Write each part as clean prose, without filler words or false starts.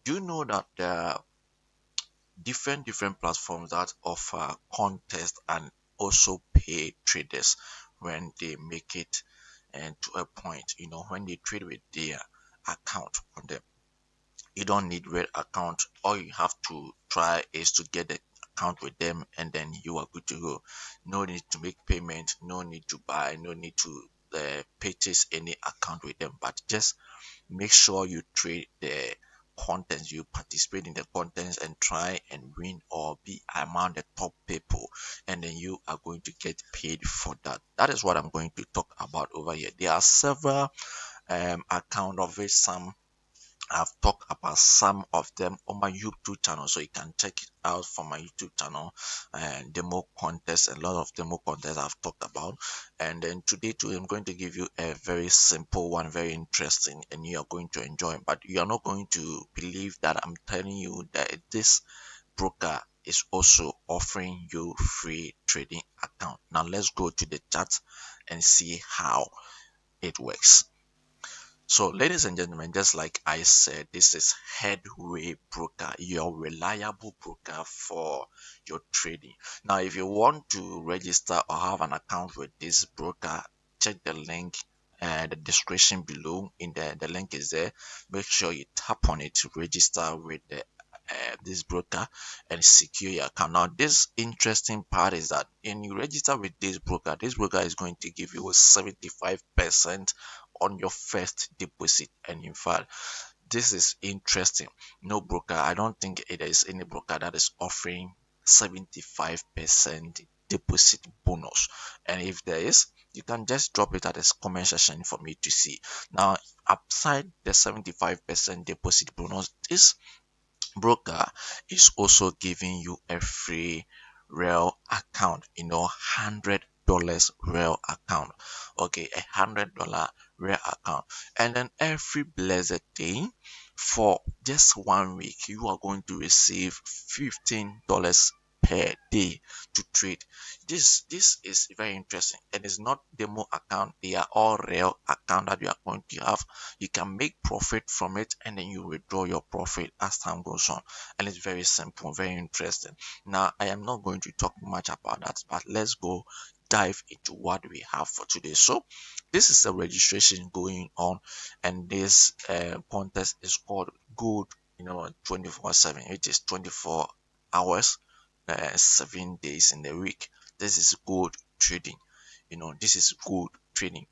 Do you know that there are different platforms that offer contest and also pay traders when they make it and to a point, when they trade with their account on them. You don't need red account. All you have to try is to get the account with them, and then you are good to go. No need to make payment, no need to buy, no need to purchase any account with them, but just make sure you trade the contents, you participate in the contents and try and win or be among the top people, and then you are going to get paid for that. That is what I'm going to talk about over here. There are several account of which some I've talked about some of them on my YouTube channel, so you can check it out from my YouTube channel. And demo contest, a lot of demo contests I've talked about. And then today too, I'm going to give you a very simple one, very interesting, and you are going to enjoy it. But you are not going to believe that I'm telling you that this broker is also offering you free trading account. Now let's go to the chat and see how it works. So, ladies and gentlemen, just like I said, this is Headway Broker, your reliable broker for your trading. Now, if you want to register or have an account with this broker, check the link the description below. In the link is there. Make sure you tap on it to register with this broker and secure your account. Now, this interesting part is that when you register with this broker is going to give you a 75% on your first deposit. And in fact, this is interesting. No broker, I don't think there is any broker that is offering 75% deposit bonus. And if there is, you can just drop it at the comment section for me to see. Now, upside the 75% deposit bonus, this broker is also giving you a free real account, $100 real account. Okay, $100 real account. And then every blessed day for just 1 week, you are going to receive $15 per day to trade. This is very interesting, and it's not demo account. They are all real account that you are going to have. You can make profit from it, and then you withdraw your profit as time goes on. And it's very simple, very interesting. Now, I am not going to talk much about that, but let's go dive into what we have for today. So this is the registration going on, and this contest is called Gold 24/7, which is 24 hours, 7 days in the week. This is gold trading. This is gold trading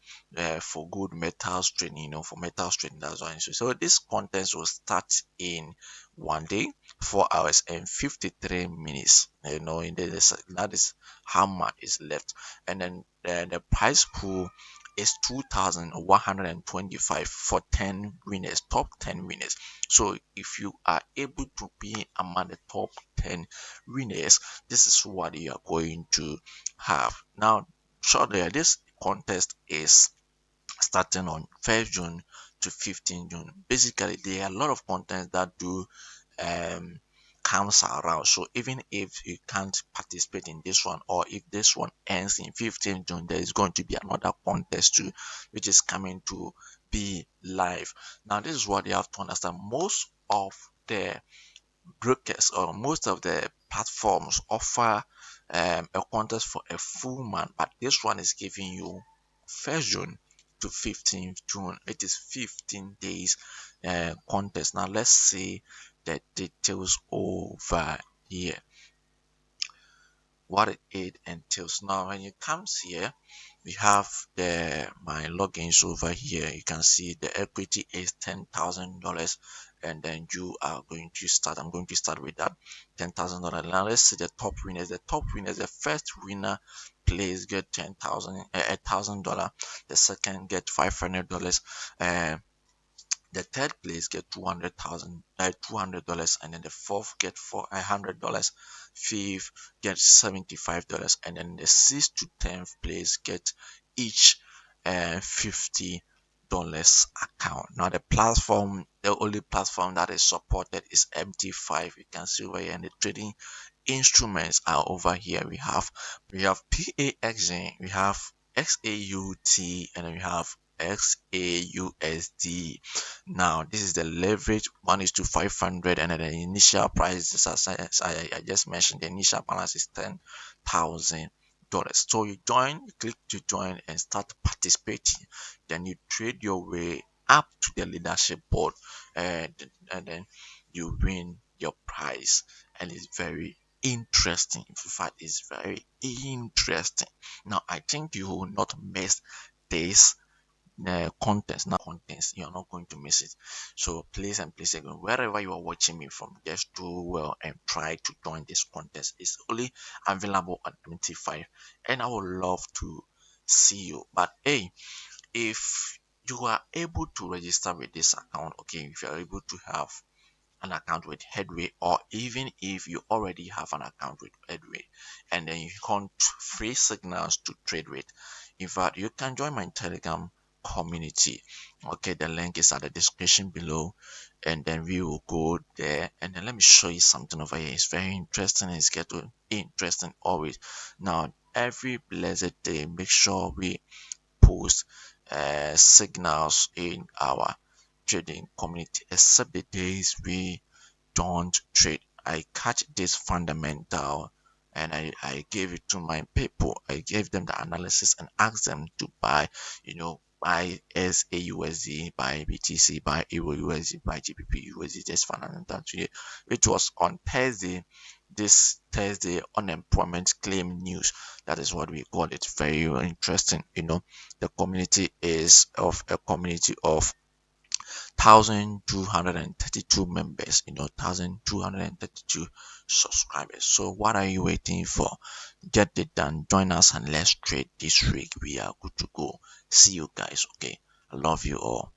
for gold metals trading. For metals trading, that's why. So this contest will start in 1 day, 4 hours and 53 minutes. That is how much is left. And then the prize pool is 2,125 for 10 winners, top 10 winners. So if you are able to be among the top 10 winners, this is what you are going to have. Now, shortly, this contest is starting on 1st June to 15th June. Basically, there are a lot of contents that do um comes around. So even if you can't participate in this one, or if this one ends in 15th June, there is going to be another contest too, which is coming to be live. Now, this is what you have to understand. Most of the brokers or most of the platforms offer a contest for a full month, but this one is giving you 1st June to 15th June. It is 15 days contest. Now let's see the details over here, what it entails. Now when it comes here, we have the my logins over here. You can see the equity is $10,000, and then you are going to start. I'm going to start with that $10,000. Now let's see the top winners. The first winner place get 10,000, $1,000. The second get $500. The third place get 200,000, $200, and then the fourth get $400, fifth get $75, and then the sixth to 10th place get each $50 account. Now the only platform that is supported is MT5. You can see over here, and the trading instruments are over here. We have PAXN, we have XAUT, and then we have XAUSD. Now this is the leverage 1 is to 500, and then the initial price is, as I just mentioned, the initial balance is $10,000. So you join, you click to join and start participating. Then you trade your way up to the leadership board, and then you win your prize. And it's very interesting. In fact, it's very interesting. Now I think you will not miss this contents. You're not going to miss it. So please and please again, wherever you are watching me from, just do well and try to join this contest. It's only available on 25, and I would love to see you. But hey, if you are able to register with this account, okay, if you are able to have an account with Headway, or even if you already have an account with Headway and then you want free signals to trade with, in fact, you can join my Telegram community. Okay, the link is at the description below, and then we will go there. And then let me show you something over here. It's very interesting. It's getting interesting always. Now, every blessed day, make sure we post signals in our trading community, except the days we don't trade. I catch this fundamental, and I gave it to my people. I gave them the analysis and asked them to buy, buy SAUSD, buy BTC, buy Euro USD, buy GBP USD, just fundamental today. It was on Thursday, this Thursday unemployment claim news. That is what we call it. Very interesting. The community is of a community of 1,232 members, 1,232 subscribers. So what are you waiting for? Get it done. Join us and let's trade this week. We are good to go. See you guys. Okay. I love you all.